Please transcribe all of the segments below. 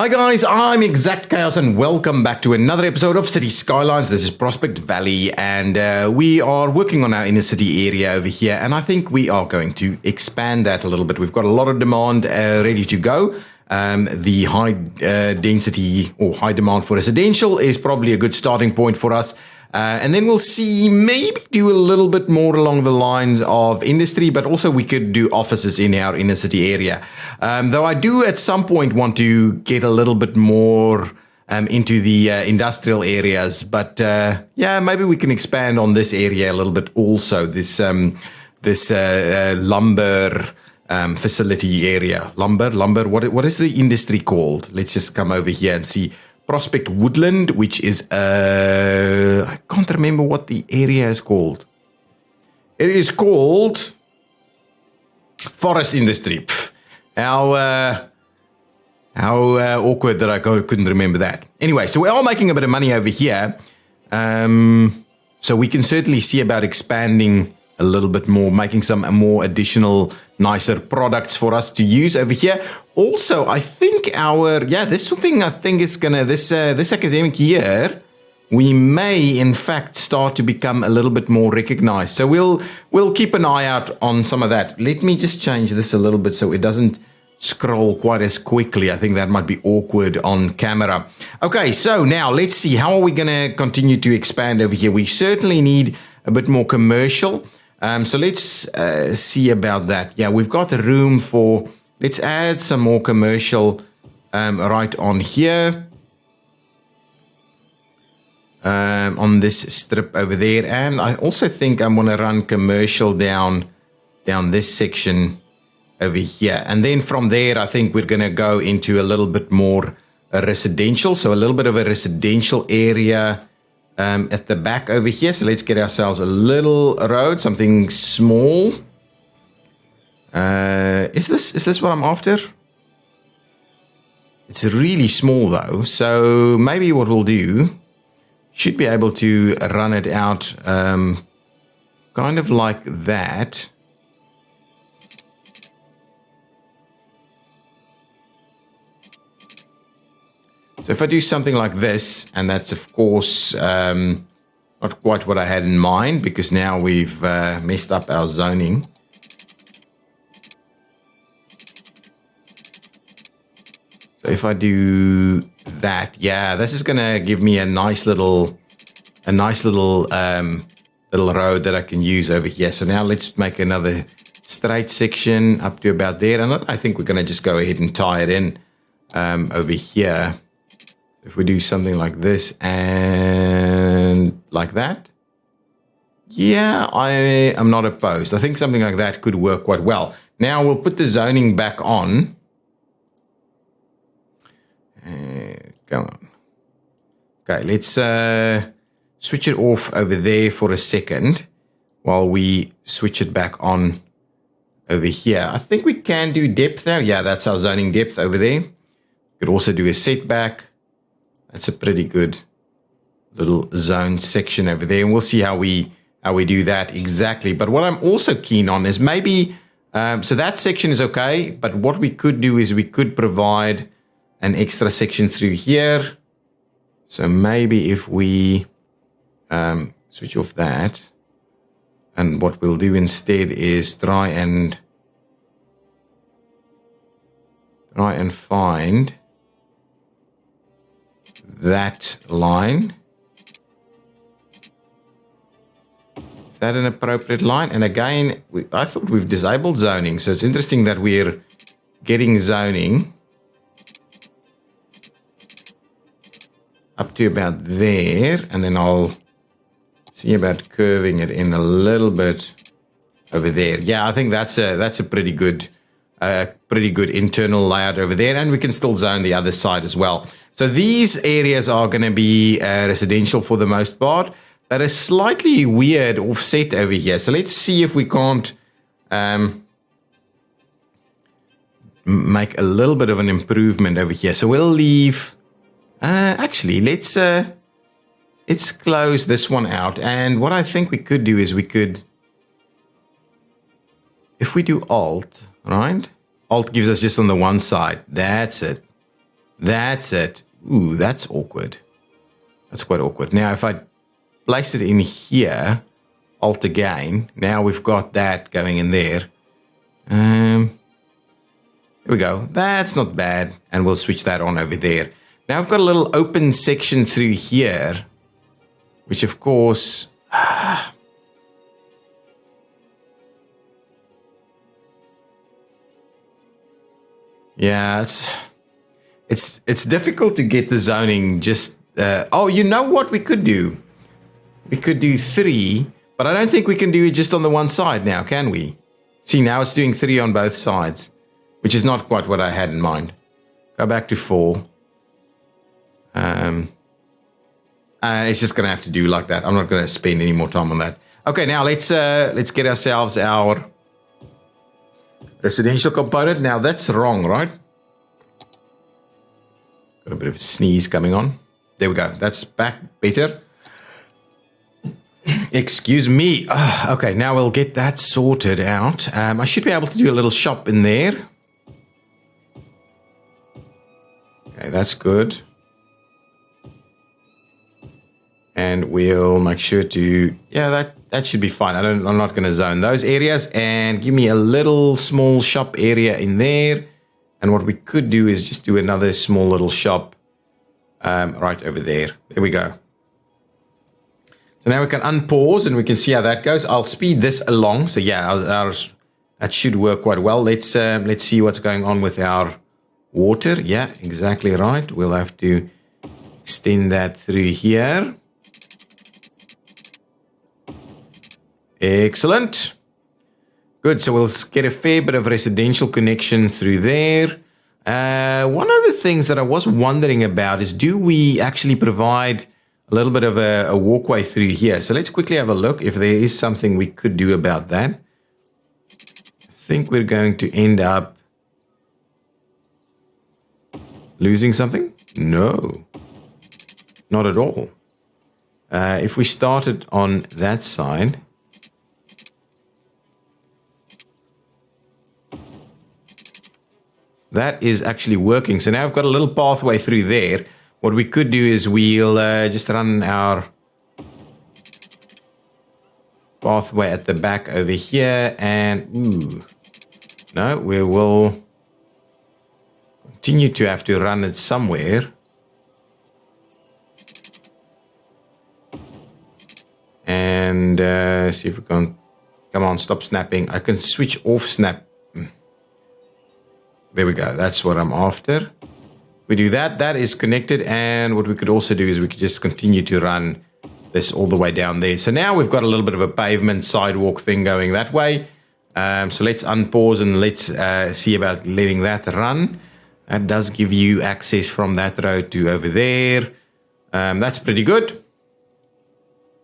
Hi guys, I'm ExactChaos and welcome back to another episode of City Skylines. This is Prospect Valley and we are working on our inner city area over here, and I think we are going to expand that a little bit. We've got a lot of demand ready to go. The high density or high demand for residential is probably a good starting point for us. And then we'll see, maybe do a little bit more along the lines of industry, but also we could do offices in our inner city area. Though I do at some point want to get a little bit more into the industrial areas. But yeah, maybe we can expand on this area a little bit also, this lumber facility area. Lumber, what is the industry called? Let's just come over here and see. Prospect Woodland, which is, I can't remember what the area is called. It is called Forest Industry. Pff, how awkward that I couldn't remember that. Anyway, so we're all making a bit of money over here. So we can certainly see about expanding a little bit more, making some more additional nicer products for us to use over here. Also, I think this thing I think is gonna, this academic year, we may in fact start to become a little bit more recognized. So we'll keep an eye out on some of that. Let me just change this a little bit so it doesn't scroll quite as quickly. I think that might be awkward on camera. Okay, so now let's see, how are we gonna continue to expand over here? We certainly need a bit more commercial. So let's see about that. Yeah, we've got a room for, let's add some more commercial right on here. On this strip over there. And I also think I'm going to run commercial down this section over here. And then from there, I think we're going to go into a little bit more residential. So a little bit of a residential area at the back over here. So let's get ourselves a little road, something small. Is this what I'm after? It's really small though. So maybe what we'll do, should be able to run it out kind of like that. So if I do something like this, and that's of course not quite what I had in mind, because now we've messed up our zoning. So if I do that, yeah, this is gonna give me a nice little little road that I can use over here. So now let's make another straight section up to about there, and I think we're gonna just go ahead and tie it in over here. If we do something like this and like that, yeah, I am not opposed. I think something like that could work quite well. Now we'll put the zoning back on. Go on. Okay, let's switch it off over there for a second while we switch it back on over here. I think we can do depth now. Yeah, that's our zoning depth over there. Could also do a setback. That's a pretty good little zone section over there, and we'll see how we do that exactly. But what I'm also keen on is maybe, so that section is okay, but what we could do is we could provide an extra section through here. So maybe if we switch off that, and what we'll do instead is try and find that line. Is that an appropriate line? And again, I thought we've disabled zoning, so it's interesting that we're getting zoning up to about there, and then I'll see about curving it in a little bit over there. Yeah, I think that's a pretty good internal layout over there, and we can still zone the other side as well. So these areas are going to be residential for the most part. That is slightly weird offset over here. So let's see if we can't make a little bit of an improvement over here. So we'll leave. Actually, let's close this one out. And what I think we could do is we could, if we do Alt, right? Alt gives us just on the one side. That's it. That's it. Ooh, that's awkward. That's quite awkward. Now, if I place it in here, Alt again, now we've got that going in there. There we go. That's not bad. And we'll switch that on over there. Now I've got a little open section through here, which of course... yeah, it's difficult to get the zoning just... oh, you know what we could do? We could do 3, but I don't think we can do it just on the one side now, can we? See, now it's doing 3 on both sides, which is not quite what I had in mind. Go back to 4. It's just going to have to do like that. I'm not going to spend any more time on that. Okay, now let's get ourselves our residential component. Now that's wrong, right? Got a bit of a sneeze coming on. There we go. That's back better. Excuse me. Okay, now we'll get that sorted out. I should be able to do a little shop in there. Okay, that's good. And we'll make sure to, yeah, that should be fine. I'm not going to zone those areas. And give me a little small shop area in there. And what we could do is just do another small little shop right over there. There we go. So now we can unpause and we can see how that goes. I'll speed this along. So yeah, that should work quite well. Let's see what's going on with our water. Yeah, exactly right. We'll have to extend that through here. Excellent. Good. So we'll get a fair bit of residential connection through there. One of the things that I was wondering about is, do we actually provide a little bit of a walkway through here? So let's quickly have a look if there is something we could do about that. I think we're going to end up losing something. No, not at all. If we started on that side, that is actually working. So now I've got a little pathway through there. What we could do is we'll just run our pathway at the back over here. And, no, we will continue to have to run it somewhere. And see if we can, come on, stop snapping. I can switch off snap. There we go. That's what I'm after. We do that. That is connected. And what we could also do is we could just continue to run this all the way down there. So now we've got a little bit of a pavement sidewalk thing going that way. So let's unpause and let's see about letting that run. That does give you access from that road to over there. That's pretty good.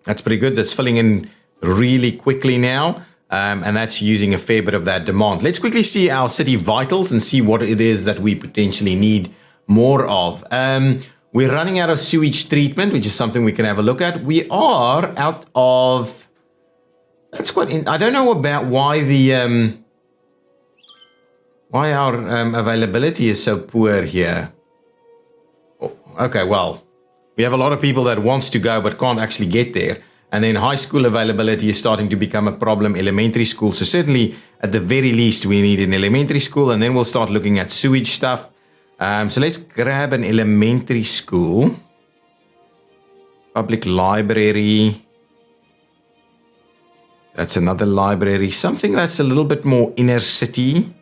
That's pretty good. That's filling in really quickly now. And that's using a fair bit of that demand. Let's quickly see our city vitals and see what it is that we potentially need more of. We're running out of sewage treatment, which is something we can have a look at. We are out of... That's quite... I don't know about why the... why our availability is so poor here. Oh, okay, well, we have a lot of people that wants to go but can't actually get there. And then high school availability is starting to become a problem, elementary school. So certainly, at the very least, we need an elementary school, and then we'll start looking at sewage stuff. So let's grab an elementary school. Public library. That's another library. Something that's a little bit more inner city.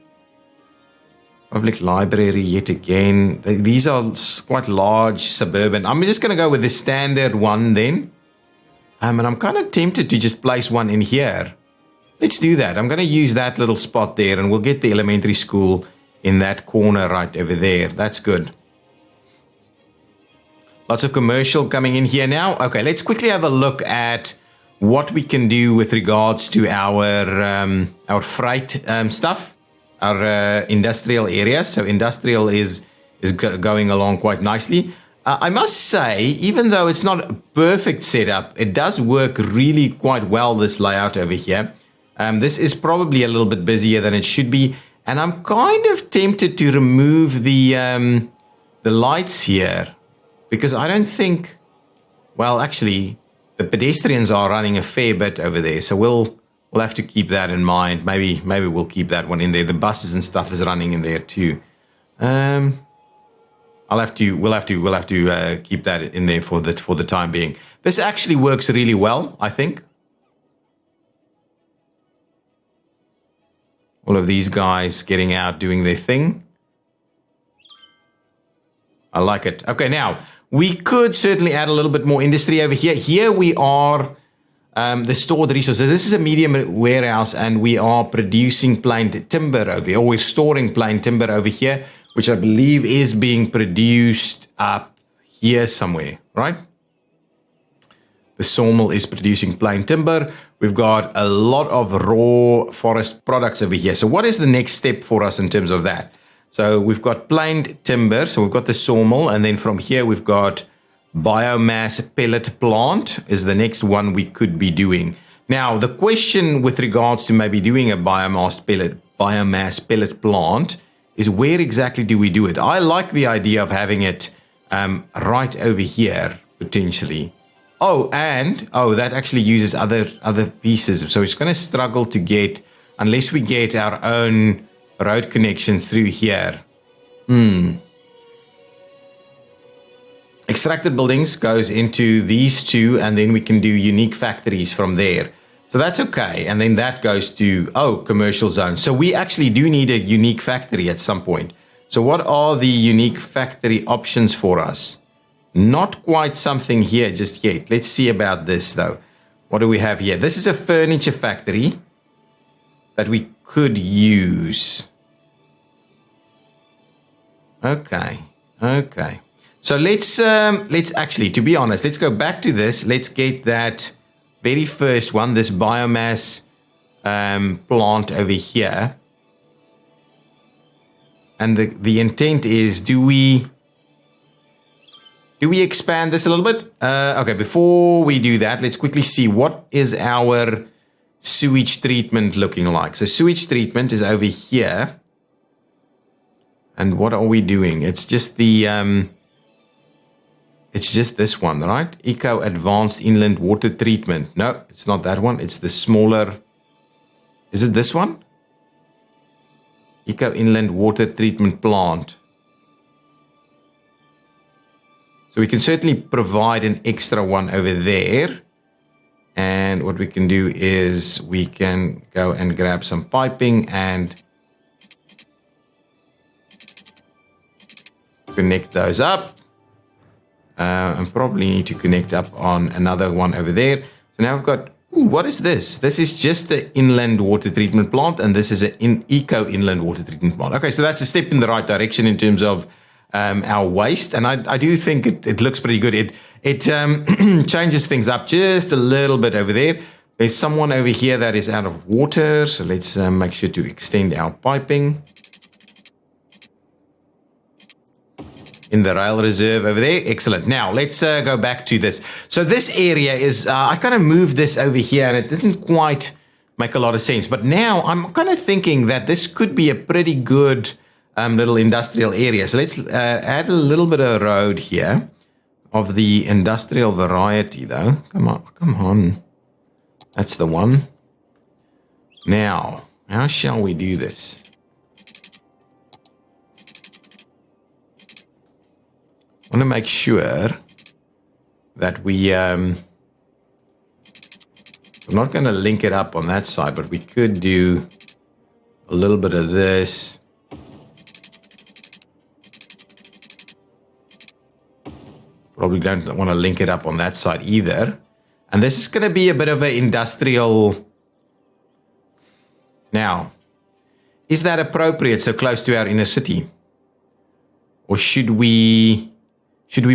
Public library yet again. These are quite large suburban. I'm just going to go with the standard one then. And I'm kind of tempted to just place one in here. Let's do that. I'm going to use that little spot there, and we'll get the elementary school in that corner right over there. That's good. Lots of commercial coming in here now. Okay, let's quickly have a look at what we can do with regards to our freight stuff, our industrial areas. So industrial is going along quite nicely. I must say, even though it's not a perfect setup, it does work really quite well, this layout over here. This is probably a little bit busier than it should be. And I'm kind of tempted to remove the the lights here, because I don't think, well, actually, the pedestrians are running a fair bit over there, so we'll have to keep that in mind. Maybe we'll keep that one in there. The buses and stuff is running in there too. We'll have to keep that in there for the time being. This actually works really well, I think. All of these guys getting out, doing their thing. I like it. Okay, now, we could certainly add a little bit more industry over here. Here we are, the stored resources. This is a medium warehouse, and we are producing planed timber over here. Or we're storing planed timber over here, which I believe is being produced up here somewhere, right? The sawmill is producing planed timber. We've got a lot of raw forest products over here. So what is the next step for us in terms of that? So we've got planed timber. So we've got the sawmill. And then from here, we've got biomass pellet plant is the next one we could be doing. Now, the question with regards to maybe doing a biomass pellet plant is where exactly do we do it? I like the idea of having it right over here, potentially. That actually uses other pieces. So it's going to struggle to get, unless we get our own road connection through here. Extracted buildings goes into these two, and then we can do unique factories from there. So that's okay. And then that goes to, commercial zone. So we actually do need a unique factory at some point. So what are the unique factory options for us? Not quite something here just yet. Let's see about this, though. What do we have here? This is a furniture factory that we could use. Okay. So let's actually, to be honest, let's go back to this. Let's get that very first one, this biomass plant over here. And the intent is, do we expand this a little bit? Okay, before we do that, let's quickly see what is our sewage treatment looking like. So sewage treatment is over here. And what are we doing? It's just it's just this one, right? Eco Advanced Inland Water Treatment. No, it's not that one. It's the smaller. Is it this one? Eco Inland Water Treatment Plant. So we can certainly provide an extra one over there. And what we can do is we can go and grab some piping and connect those up. And probably need to connect up on another one over there. So now I've got, what is this? This is just the inland water treatment plant, and this is an eco inland water treatment plant. Okay, so that's a step in the right direction in terms of our waste, and I do think it looks pretty good. It changes things up just a little bit over there. There's someone over here that is out of water, so let's make sure to extend our piping. In the rail reserve over there. Excellent. Now, let's go back to this. So this area is, I kind of moved this over here, and it didn't quite make a lot of sense. But now I'm kind of thinking that this could be a pretty good little industrial area. So let's add a little bit of road here of the industrial variety, though. Come on. That's the one. Now, how shall we do this? I want to make sure that we're not going to link it up on that side, but we could do a little bit of this. Probably don't want to link it up on that side either. And this is going to be a bit of an industrial. Now, is that appropriate so close to our inner city? Or should we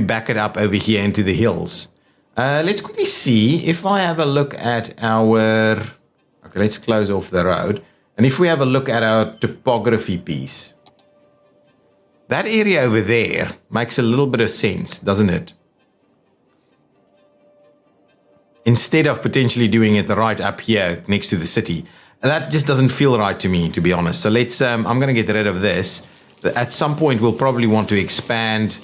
back it up over here into the hills? Let's quickly see if I have a look at our... Okay, let's close off the road. And if we have a look at our topography piece, that area over there makes a little bit of sense, doesn't it? Instead of potentially doing it right up here next to the city. That just doesn't feel right to me, to be honest. So let's... I'm going to get rid of this. at some point we'll probably want to expand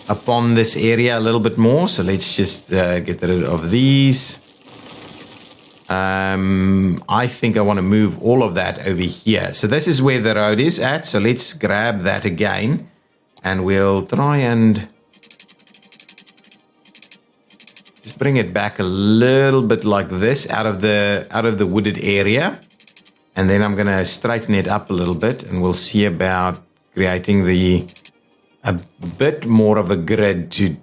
upon this area a little bit more. So let's just get rid of these. I think I want to move all of that over here. So this is where the road is at. So let's grab that again. And we'll try and just bring it back a little bit like this out of the wooded area. And then I'm going to straighten it up a little bit, and we'll see about creating a bit more of a grid to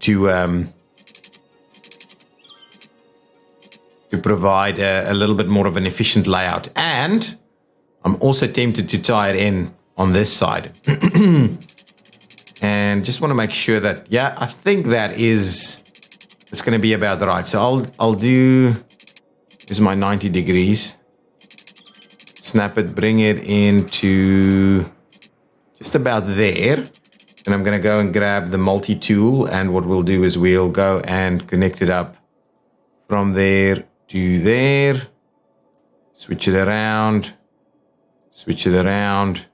provide a little bit more of an efficient layout. And I'm also tempted to tie it in on this side. And just want to make sure that, yeah, I think it's going to be about right. So I'll do, this is my 90 degrees. Snap it, bring it into just about there. And I'm going to go and grab the multi-tool. And what we'll do is we'll go and connect it up from there to there. Switch it around. Switch it around.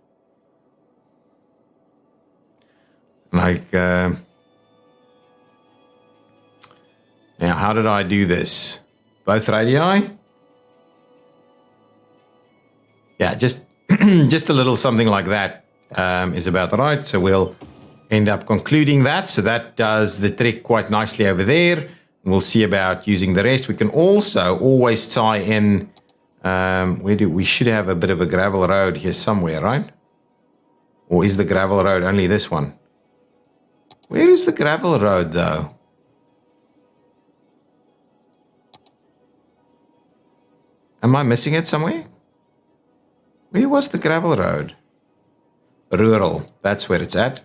Like, now how did I do this? Both radii? Yeah, just just a little something like that is about right. So we'll end up concluding that. So that does the trick quite nicely over there. We'll see about using the rest. We can also always tie in, we should have a bit of a gravel road here somewhere, right? Or is the gravel road only this one? Where is the gravel road, though? Am I missing it somewhere? Where was the gravel road? Rural. That's where it's at.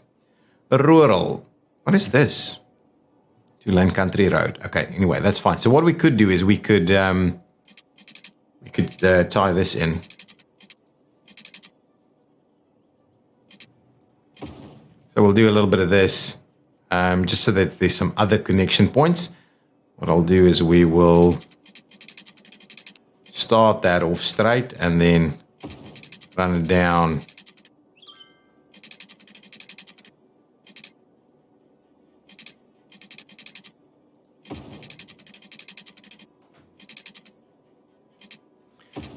Rural. What is this? Two-lane country road. Okay, anyway, that's fine. So what we could do is we could tie this in. So we'll do a little bit of this. Just so that there's some other connection points. What I'll do is we will start that off straight and then run it down.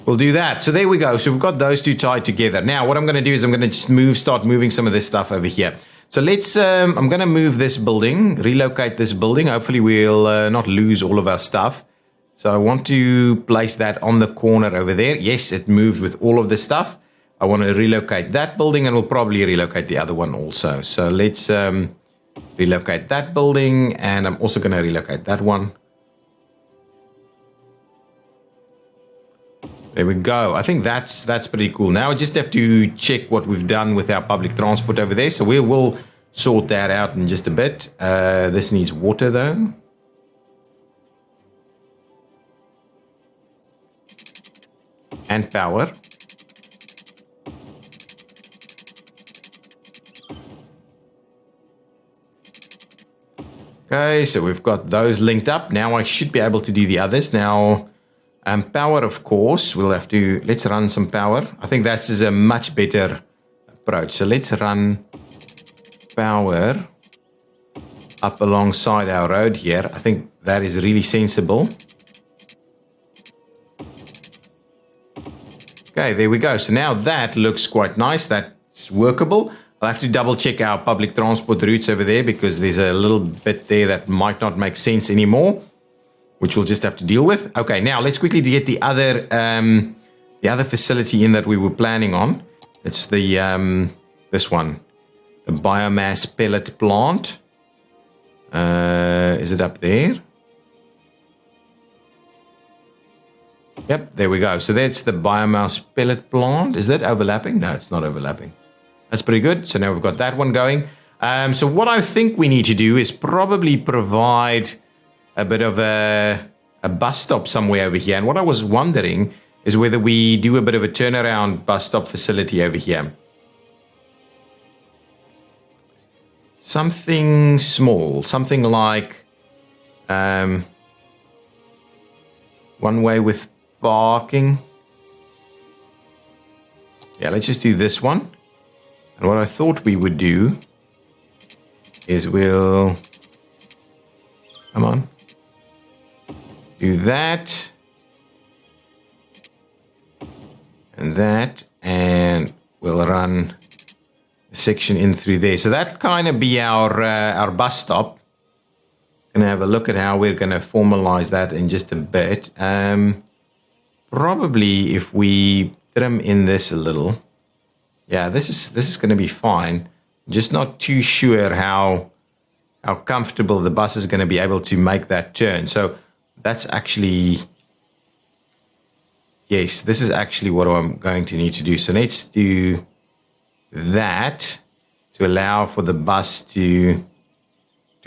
We'll do that. So there we go. So we've got those two tied together. Now what I'm going to do is I'm going to just start moving some of this stuff over here. So let's, I'm going to move this building, relocate this building. Hopefully we'll not lose all of our stuff. So I want to place that on the corner over there. Yes, it moved with all of the stuff. I want to relocate that building, and we'll probably relocate the other one also. So let's relocate that building, and I'm also going to relocate that one. There we go. I think that's pretty cool. Now I just have to check what we've done with our public transport over there. So we will sort that out in just a bit. This needs water though. And power. Okay, so we've got those linked up. Now I should be able to do the others. Now, power, of course, we'll have to, let's run some power. I think that is a much better approach. So let's run power up alongside our road here. I think that is really sensible. Okay, there we go. So now that looks quite nice. That's workable. I'll have to double check our public transport routes over there because there's a little bit there that might not make sense anymore, which we'll just have to deal with. Okay, now let's quickly get the other facility in that we were planning on. It's the this one, the biomass pellet plant. Is it up there? Yep, there we go. So that's the biomass pellet plant. Is that overlapping? No, it's not overlapping. That's pretty good. So now we've got that one going. So what I think we need to do is probably provide a bit of a bus stop somewhere over here. And what I was wondering is whether we do a bit of a turnaround bus stop facility over here. Something small, something like one way with parking. Yeah, let's just do this one. And what I thought we would do is we'll, come on, do that and that, and we'll run a section in through there. So that kind of be our bus stop. Gonna have a look at how we're gonna formalize that in just a bit. Probably if we trim in this a little, yeah, this is gonna be fine. Just not too sure how comfortable the bus is gonna be able to make that turn. So that's actually, yes, this is actually what I'm going to need to do. So let's do that to allow for the bus to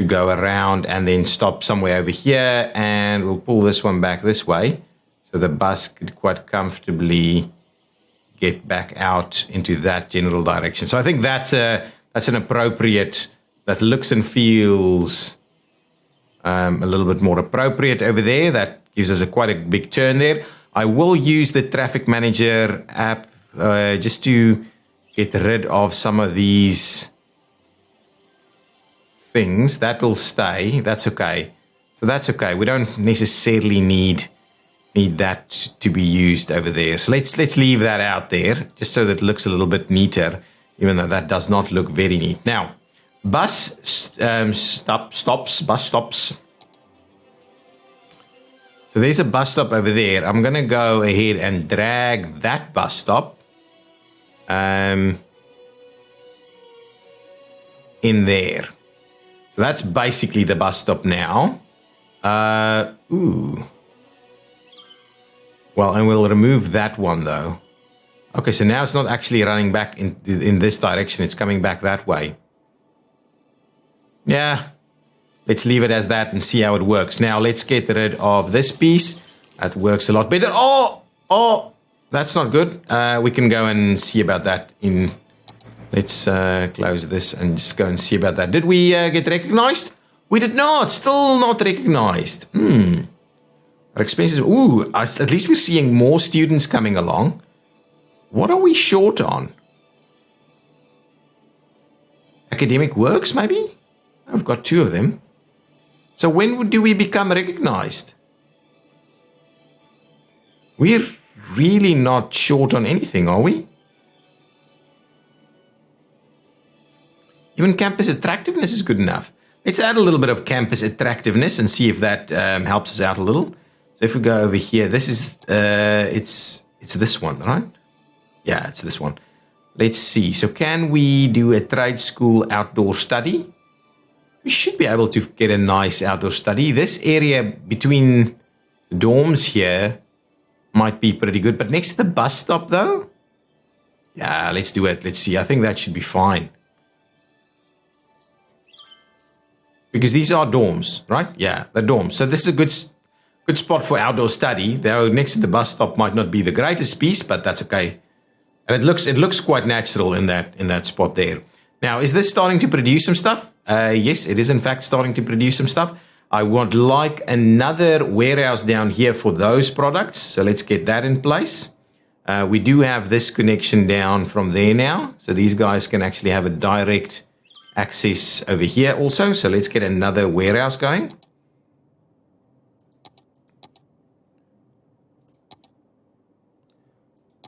go around and then stop somewhere over here, and we'll pull this one back this way so the bus could quite comfortably get back out into that general direction. So I think that's an appropriate, that looks and feels a little bit more appropriate over there. That gives us quite a big turn there. I will use the traffic manager app just to get rid of some of these things. That will stay. That's okay. So that's okay. We don't necessarily need that to be used over there. So let's leave that out there just so that it looks a little bit neater, even though that does not look very neat. Now, bus stops. So there's a bus stop over there. I'm going to go ahead and drag that bus stop in there. So that's basically the bus stop now. Well, and we'll remove that one though. Okay, so now it's not actually running back in this direction. It's coming back that way. Yeah, let's leave it as that and see how it works. Now let's get rid of this piece. That works a lot better. Oh, that's not good. We can go and see about that in... Let's close this and just go and see about that. Did we get recognized? We did not. Still not recognized. Our expenses... Ooh, at least we're seeing more students coming along. What are we short on? Academic works, maybe? I've got 2 of them. So when do we become recognized? We're really not short on anything, are we? Even campus attractiveness is good enough. Let's add a little bit of campus attractiveness and see if that helps us out a little. So if we go over here, this is, it's this one, right? Yeah, it's this one. Let's see. So can we do a trade school outdoor study? We should be able to get a nice outdoor study. This area between the dorms here might be pretty good. But next to the bus stop, though? Yeah, let's do it. Let's see. I think that should be fine. Because these are dorms, right? Yeah, they're dorms. So this is a good spot for outdoor study. Though next to the bus stop might not be the greatest piece, but that's okay. And it looks quite natural in that spot there. Now, is this starting to produce some stuff? Yes, it is in fact starting to produce some stuff. I would like another warehouse down here for those products. So let's get that in place. We do have this connection down from there now. So these guys can actually have a direct access over here also. So let's get another warehouse going.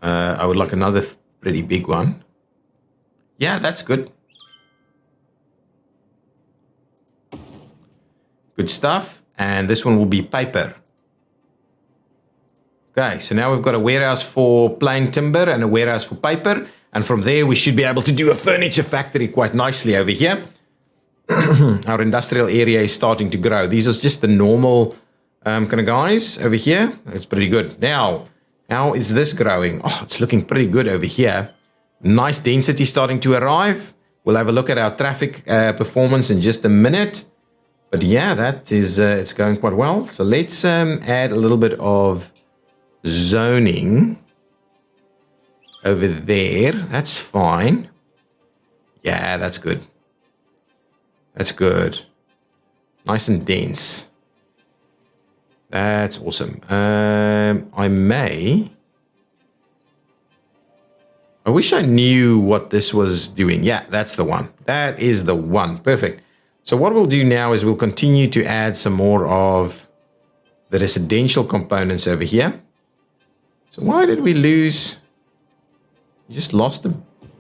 I would like another pretty big one. Yeah, that's good. Good stuff. And this one will be paper. Okay, so now we've got a warehouse for plain timber and a warehouse for paper. And from there, we should be able to do a furniture factory quite nicely over here. Our industrial area is starting to grow. These are just the normal kind of guys over here. It's pretty good. Now, how is this growing? Oh, it's looking pretty good over here. Nice density starting to arrive. We'll have a look at our traffic performance in just a minute. But yeah, that is it's going quite well. So let's add a little bit of zoning over there. That's fine. Yeah, that's good. That's good. Nice and dense. That's awesome. I wish I knew what this was doing. Yeah, that's the one. That is the one. Perfect. So what we'll do now is we'll continue to add some more of the residential components over here. So why did we lose? You just lost a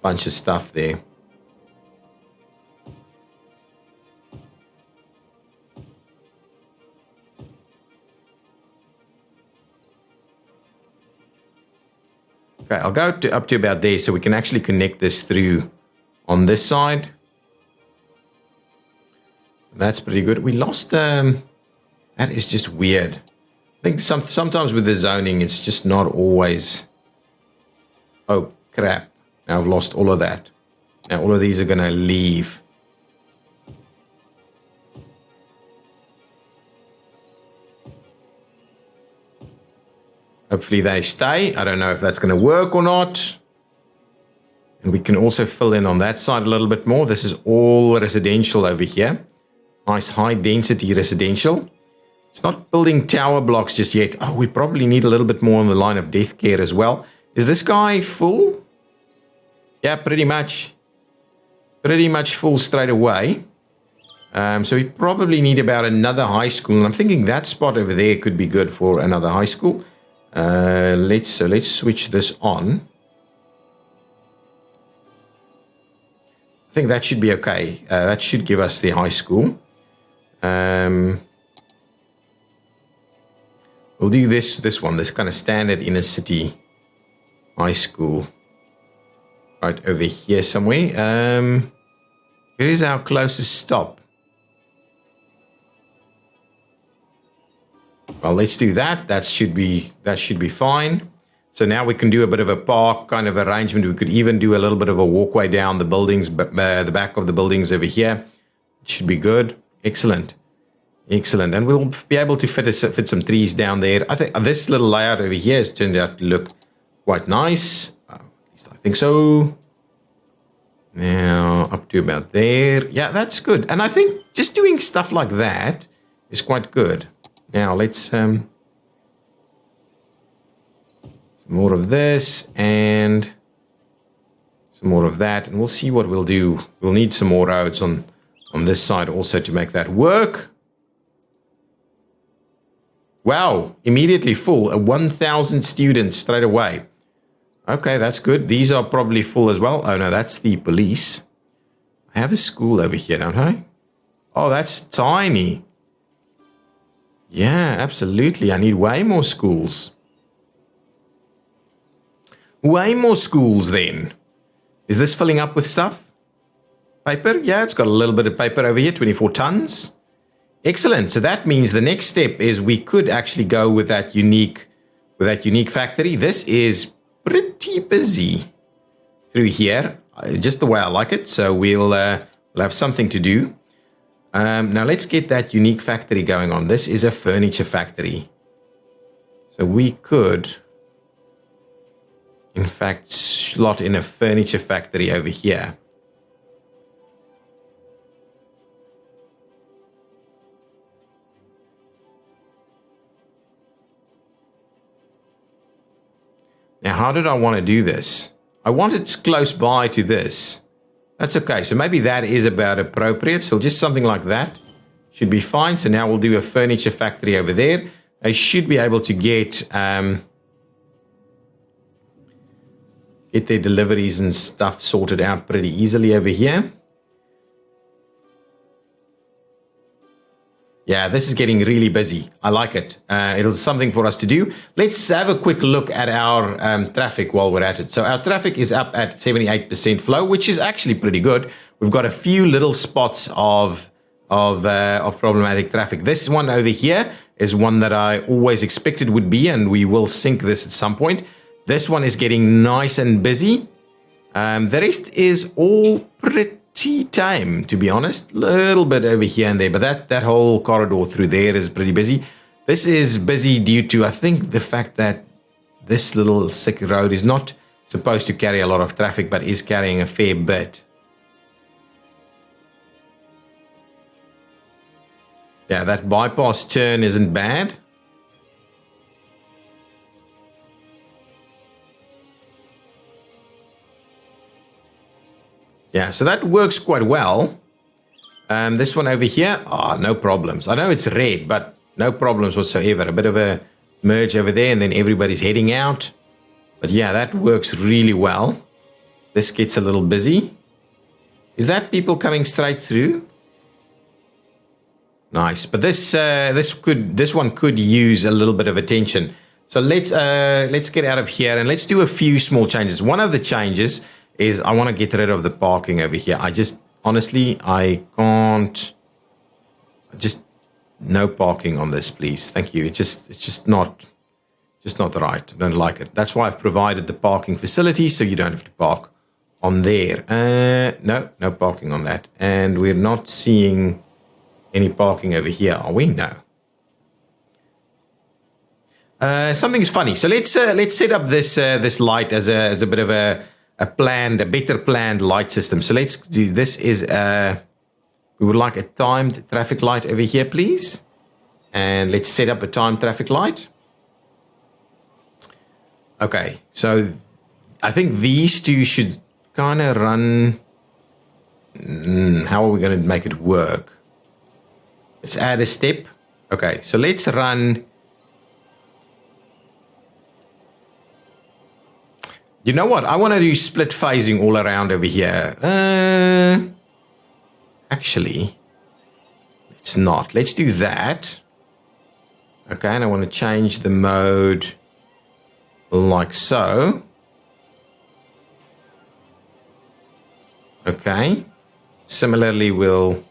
bunch of stuff there. Okay, I'll go up to about there so we can actually connect this through on this side. That's pretty good. We lost, that is just weird. I think sometimes with the zoning, it's just not always. Oh, crap. Now I've lost all of that. Now all of these are going to leave. Hopefully they stay. I don't know if that's going to work or not. And we can also fill in on that side a little bit more. This is all residential over here. Nice high density residential. It's not building tower blocks just yet. Oh, we probably need a little bit more on the line of death care as well. Is this guy full? Yeah, pretty much. Pretty much full straight away. So we probably need about another high school. And I'm thinking that spot over there could be good for another high school. Let's switch this on. I think that should be okay. That should give us the high school. We'll do this one, this kind of standard inner city high school. Right over here somewhere. Where is our closest stop? Well, let's do that. That should be fine. So now we can do a bit of a park kind of arrangement. We could even do a little bit of a walkway down the buildings, the back of the buildings over here. It should be good. Excellent. Excellent. And we'll be able to fit some trees down there. I think this little layout over here has turned out to look quite nice. At least I think so. Now up to about there. Yeah, that's good. And I think just doing stuff like that is quite good. Now let's some more of this and some more of that, and we'll see what we'll do. We'll need some more roads on this side also to make that work. Wow, immediately full. 1,000 students straight away. Okay, that's good. These are probably full as well. Oh no, that's the police. I have a school over here, don't I? Oh, that's tiny. Yeah, absolutely. I need way more schools. Way more schools then. Is this filling up with stuff? Paper? Yeah, it's got a little bit of paper over here, 24 tons. Excellent. So that means the next step is we could actually go with that unique factory. This is pretty busy through here, just the way I like it. So we'll have something to do. Now let's get that unique factory going on. This is a furniture factory. So we could, in fact, slot in a furniture factory over here. Now, how did I want to do this? I want it close by to this. That's okay. So maybe that is about appropriate. So just something like that should be fine. So now we'll do a furniture factory over there. They should be able to get their deliveries and stuff sorted out pretty easily over here. Yeah, this is getting really busy. I like it. It's something for us to do. Let's have a quick look at our traffic while we're at it. So our traffic is up at 78% flow, which is actually pretty good. We've got a few little spots of problematic traffic. This one over here is one that I always expected would be, and we will sync this at some point. This one is getting nice and busy. The rest is all pretty tame, to be honest. A little bit over here and there, but that whole corridor through there is pretty busy. This is busy due to, I think, the fact that this little sick road is not supposed to carry a lot of traffic, but is carrying a fair bit. Yeah, that bypass turn isn't bad. Yeah, so that works quite well. This one over here, no problems. I know it's red, but no problems whatsoever. A bit of a merge over there, and then everybody's heading out. But yeah, that works really well. This gets a little busy. Is that people coming straight through? Nice, but this one could use a little bit of attention. So let's get out of here and let's do a few small changes. One of the changes is I want to get rid of the parking over here. Honestly, I can't. No parking on this, please. Thank you. It's just not right. I don't like it. That's why I've provided the parking facility, so you don't have to park on there. No parking on that. And we're not seeing any parking over here, are we? No. Something's funny. So let's set up this light as a bit of a better planned light system. So let's do this. We would like a timed traffic light over here, please. And let's set up a timed traffic light. Okay, so I think these two should kind of run. How are we going to make it work? Let's add a step. Okay, so let's run. You know what? I want to do split phasing all around over here. Actually, let's not. Let's do that. Okay, and I want to change the mode like so. Okay. Similarly, we'll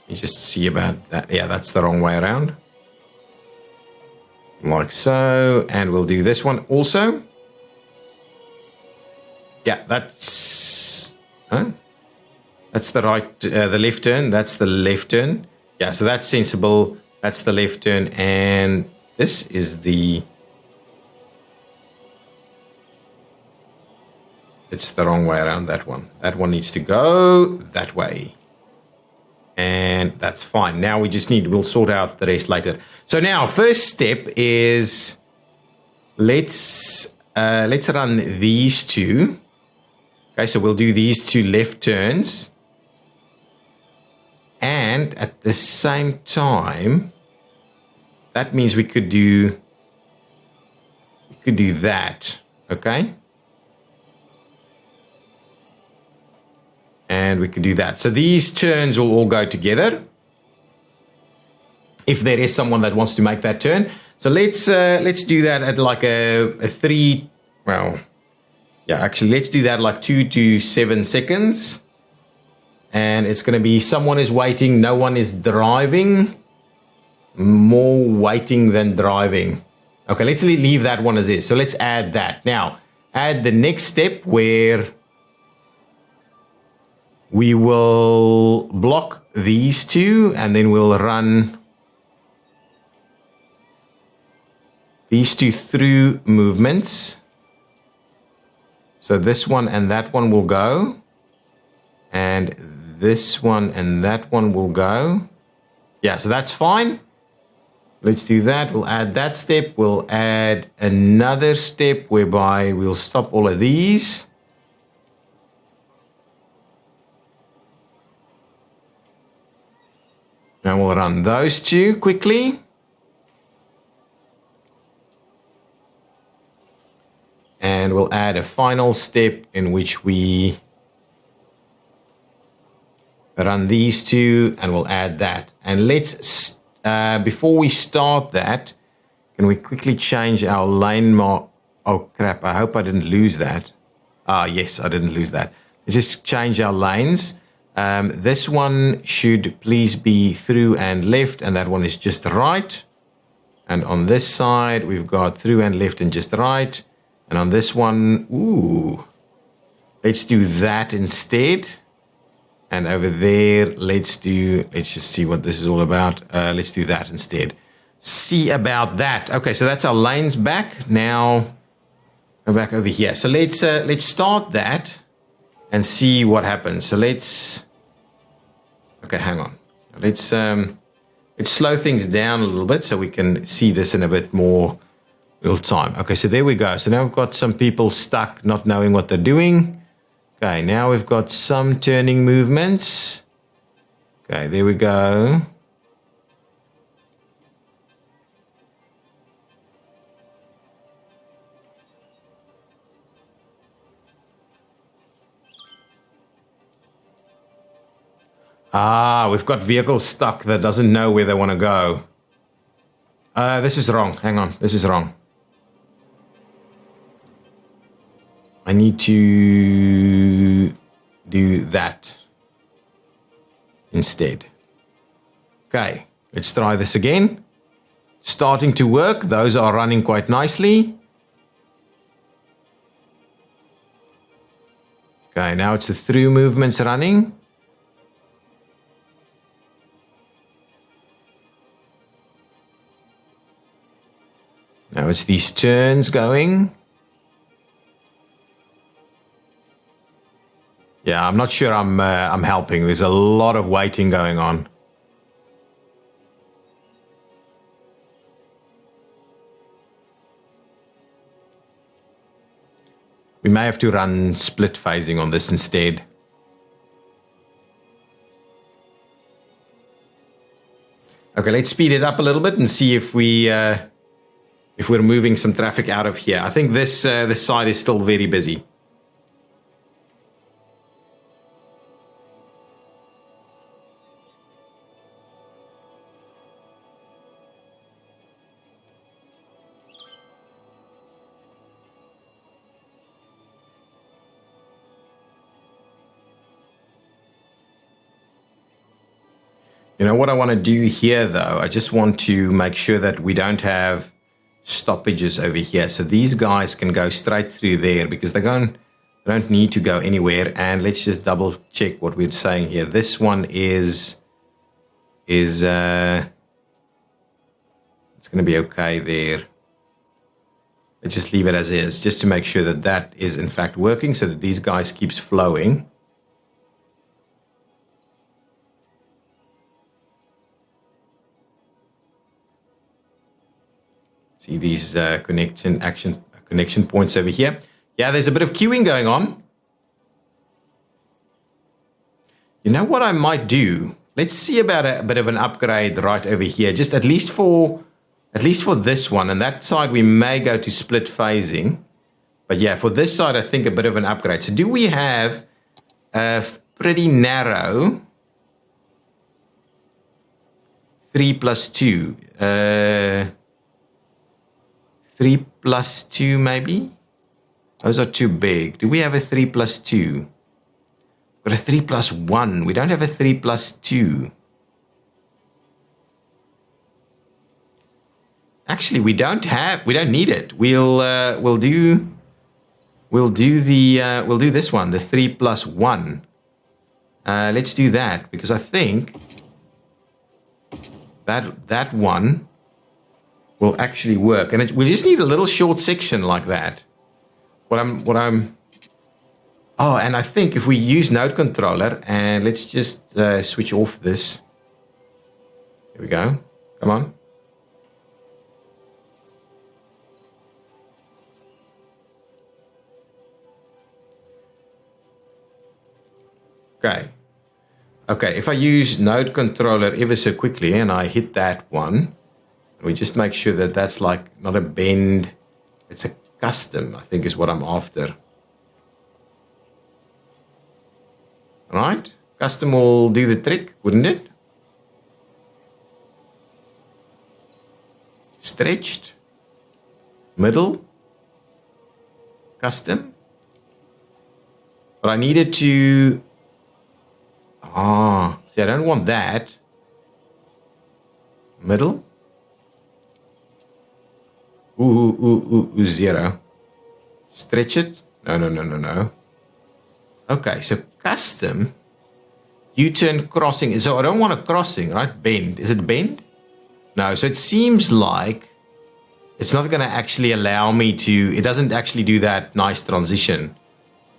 just see about that. Yeah, that's the wrong way around. Like so. And we'll do this one also. Yeah, that's the right, the left turn. That's the left turn. Yeah, so that's sensible. That's the left turn. And this is it's the wrong way around, that one. That one needs to go that way. And that's fine. Now we'll sort out the rest later. So now, first step is let's run these two. Okay, so we'll do these two left turns. And at the same time, that means we could do that, okay? And we could do that. So these turns will all go together. If there is someone that wants to make that turn. So let's do that at like a 3, well, yeah, actually let's do that like 2 to 7 seconds. And it's going to be someone is waiting, no one is driving. More waiting than driving. Okay, let's leave that one as is. So let's add that. Now, add the next step where we will block these two and then we'll run these two through movements. So this one and that one will go. And this one and that one will go. Yeah, so that's fine. Let's do that. We'll add that step. We'll add another step whereby we'll stop all of these. And we'll run those two quickly. And we'll add a final step in which we run these two, and we'll add that. And let's, before we start that, can we quickly change our lane mark? Oh crap, I hope I didn't lose that. Yes, I didn't lose that. Let's just change our lanes. This one should please be through and left, and that one is just right. And on this side, we've got through and left and just right. And on this one, let's do that instead. And over there, let's just see what this is all about. Let's do that instead. See about that. Okay, so that's our lanes back. Now, go back over here. So let's start that and see what happens. So okay, hang on. Let's slow things down a little bit so we can see this in a bit more real time. Okay, so there we go. So now we've got some people stuck, not knowing what they're doing. Okay, now we've got some turning movements. Okay, there we go. Ah, we've got vehicles stuck that doesn't know where they want to go. This is wrong. Hang on, this is wrong. I need to do that instead. Okay, let's try this again. Starting to work. Those are running quite nicely. Okay, now it's the through movements running. Now it's these turns going. Yeah, I'm not sure I'm helping. There's a lot of waiting going on. We may have to run split phasing on this instead. Okay, let's speed it up a little bit and see if we're moving some traffic out of here. I think this side is still very busy. You know what I want to do here, though? I just want to make sure that we don't have stoppages over here. So these guys can go straight through there because they don't need to go anywhere. And let's just double check what we're saying here. This one is it's going to be okay there. Let's just leave it as is, just to make sure that that is in fact working so that these guys keeps flowing. See these connection points over here. Yeah, there's a bit of queuing going on. You know what I might do? Let's see about a bit of an upgrade right over here. Just at least for this one. And that side we may go to split phasing. But yeah, for this side I think a bit of an upgrade. So do we have a pretty narrow 3+2? 3+2 maybe? Those are too big. Do we have a 3+2? Got a 3+1. We don't have a 3+2. Actually, we don't need it. We'll do this one, the 3+1. Let's do that because I think that one will actually work, and we just need a little short section like that. Oh, and I think if we use node controller and let's just switch off this. Here we go. Come on. Okay, if I use node controller ever so quickly and I hit that one, we just make sure that that's like not a bend, it's a custom, I think is what I'm after. All right, custom will do the trick, wouldn't it? Stretched, middle, custom. But I needed to, see, I don't want that. Middle. Ooh, 0. Stretch it. No. Okay, so custom. U-turn crossing. So I don't want a crossing, right? Bend. Is it bend? No, so it seems like it's not going to actually allow me to, it doesn't actually do that nice transition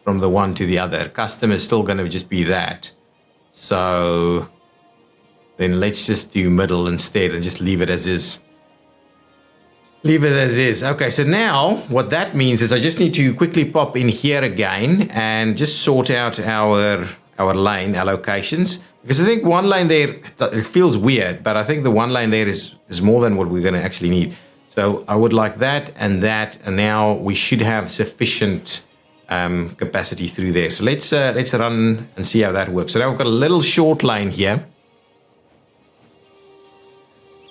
from the one to the other. Custom is still going to just be that. So then let's just do middle instead and just leave it as is. Leave it as is. Okay, so now what that means is I just need to quickly pop in here again and just sort out our lane allocations. Because I think one lane there, it feels weird, but I think the one lane there is more than what we're going to actually need. So I would like that, and now we should have sufficient capacity through there. So let's run and see how that works. So now we've got a little short lane here.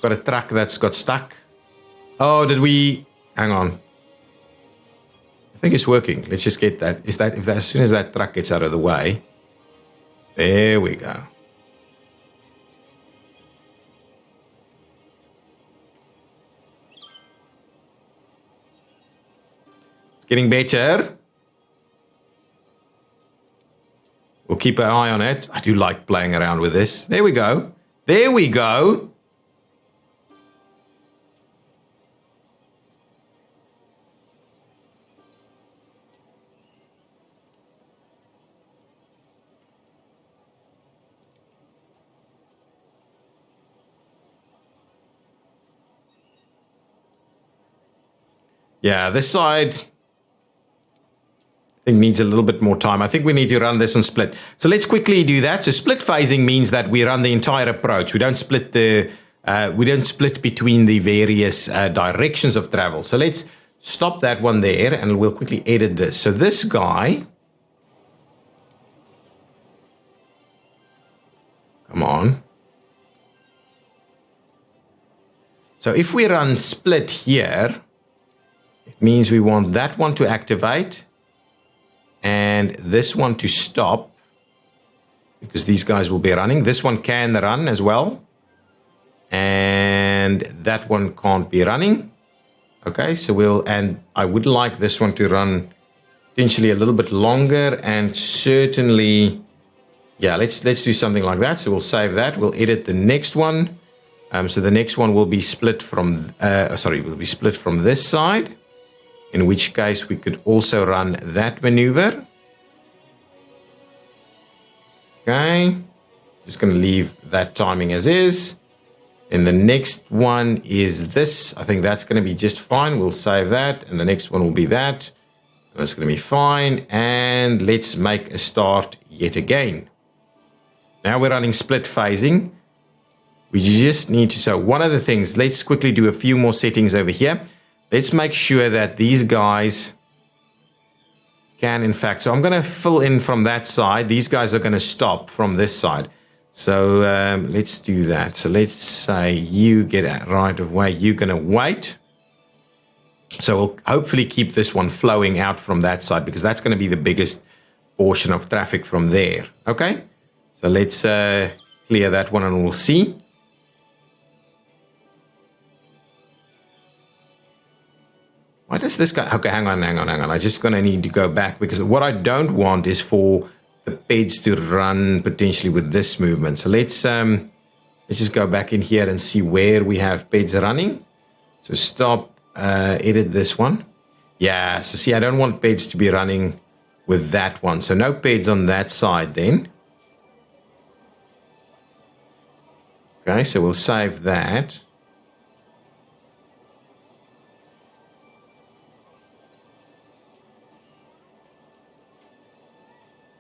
Got a truck that's got stuck. Oh, did we? Hang on. I think it's working. Let's just get that. As soon as that truck gets out of the way. There we go. It's getting better. We'll keep an eye on it. I do like playing around with this. There we go. There we go. Yeah, this side, I think, needs a little bit more time. I think we need to run this on split. So let's quickly do that. So split phasing means that we run the entire approach. We don't split between the various directions of travel. So let's stop that one there, and we'll quickly edit this. So this guy, come on. So if we run split here, it means we want that one to activate and this one to stop, because these guys will be running. This one can run as well, and that one can't be running. Okay, so and I would like this one to run potentially a little bit longer, and certainly, yeah, let's do something like that. So we'll save that. We'll edit the next one. So the next one will be split from this side, in which case we could also run that maneuver. Okay, just going to leave that timing as is. And the next one is this. I think that's going to be just fine. We'll save that. And the next one will be that. And that's going to be fine. And let's make a start yet again. Now we're running split phasing. We just need to, so one of the things, let's quickly do a few more settings over here. Let's make sure that these guys can, in fact, so I'm going to fill in from that side. These guys are going to stop from this side. So let's do that. So let's say you get out right of way. You're going to wait. So we'll hopefully keep this one flowing out from that side, because that's going to be the biggest portion of traffic from there. Okay. So let's clear that one and we'll see. Why does this guy? Okay, hang on. I'm just going to need to go back, because what I don't want is for the beds to run potentially with this movement. So let's just go back in here and see where we have beds running. So stop, edit this one. Yeah, so see, I don't want beds to be running with that one. So no beds on that side then. Okay, so we'll save that.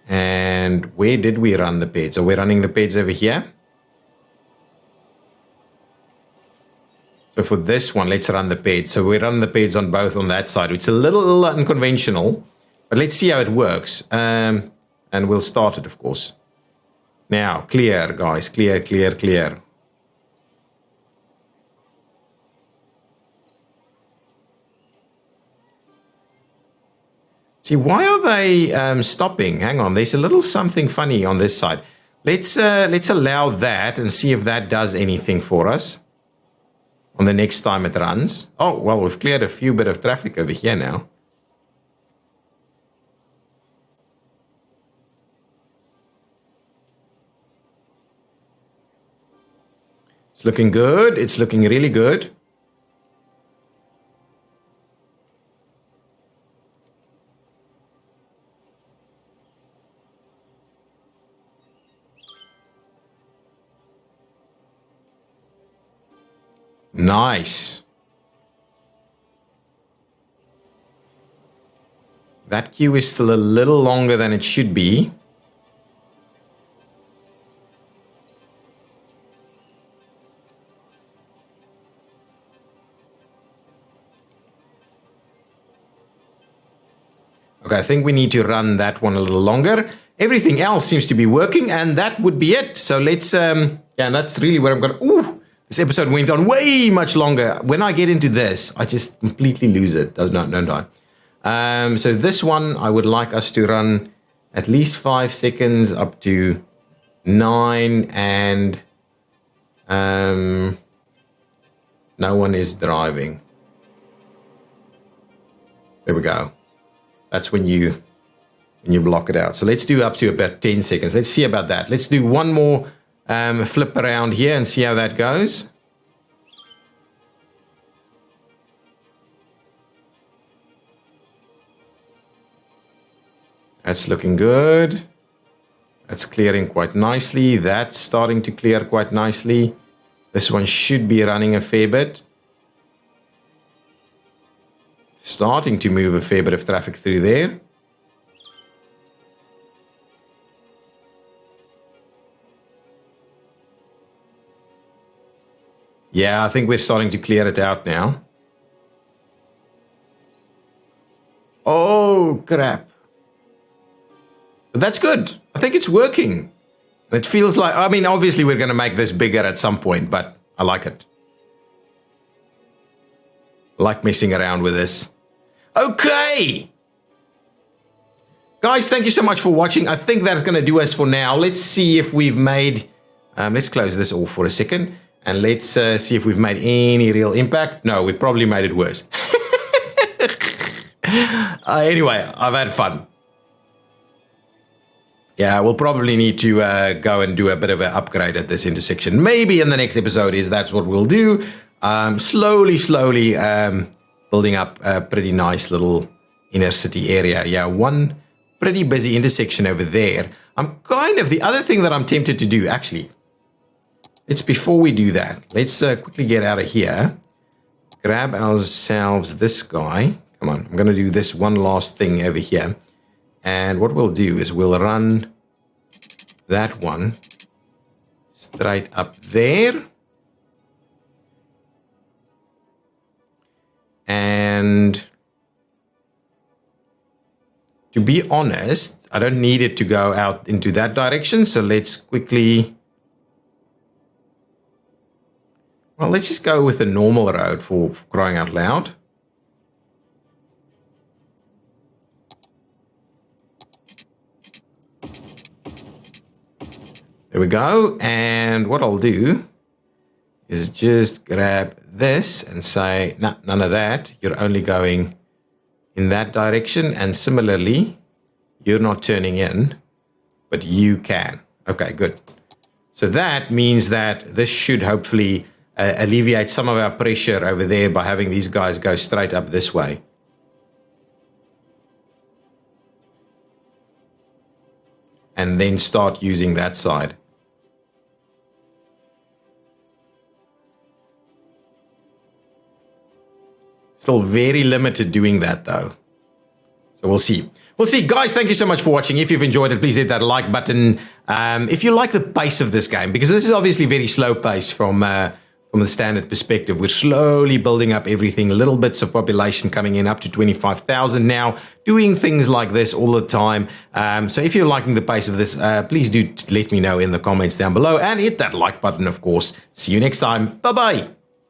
And where did we run the beds? Are we running the beds over here? So for this one, let's run the beds. So we run the beds on both on that side. It's a little unconventional, but let's see how it works. And we'll start it, of course. Now, clear, guys. Clear. See, why are they stopping? Hang on, there's a little something funny on this side. Let's allow that and see if that does anything for us on the next time it runs. Oh, well, we've cleared a few bit of traffic over here now. It's looking good. It's looking really good. Nice. That queue is still a little longer than it should be. Okay, I think we need to run that one a little longer. Everything else seems to be working, and that would be it. So let's, yeah, that's really where I'm going to, ooh, this episode went on way much longer. When I get into this, I just completely lose it, don't I? So this one, I would like us to run at least 5 seconds up to 9, and no one is driving. There we go. That's when you block it out. So let's do up to about 10 seconds. Let's see about that. Let's do one more flip around here and see how that goes. That's looking good. That's clearing quite nicely. That's starting to clear quite nicely. This one should be running a fair bit. Starting to move a fair bit of traffic through there. Yeah, I think we're starting to clear it out now. Oh, crap. But that's good. I think it's working. It feels like, I mean, obviously we're going to make this bigger at some point, but I like it. I like messing around with this. Okay. Guys, thank you so much for watching. I think that's going to do us for now. Let's see if we've made, let's close this off for a second. And let's see if we've made any real impact. No, we've probably made it worse. Anyway, I've had fun. Yeah, we'll probably need to go and do a bit of an upgrade at this intersection. Maybe in the next episode that's what we'll do. Slowly, building up a pretty nice little inner city area. Yeah, one pretty busy intersection over there. The other thing that I'm tempted to do, actually, it's before we do that. Let's quickly get out of here. Grab ourselves this guy. Come on, I'm going to do this one last thing over here. And what we'll do is we'll run that one straight up there. And to be honest, I don't need it to go out into that direction. So let's quickly, well, let's just go with a normal road for crying out loud. There we go. And what I'll do is just grab this and say, nah, none of that. You're only going in that direction. And similarly, you're not turning in, but you can. Okay, good. So that means that this should hopefully alleviate some of our pressure over there by having these guys go straight up this way. And then start using that side. Still very limited doing that though. So we'll see. We'll see. Guys, thank you so much for watching. If you've enjoyed it, please hit that like button. If you like the pace of this game, because this is obviously very slow pace from the standard perspective. We're slowly building up everything, little bits of population coming in, up to 25,000 now, doing things like this all the time. So if you're liking the pace of this, please do let me know in the comments down below and hit that like button, of course. See you next time. Bye-bye.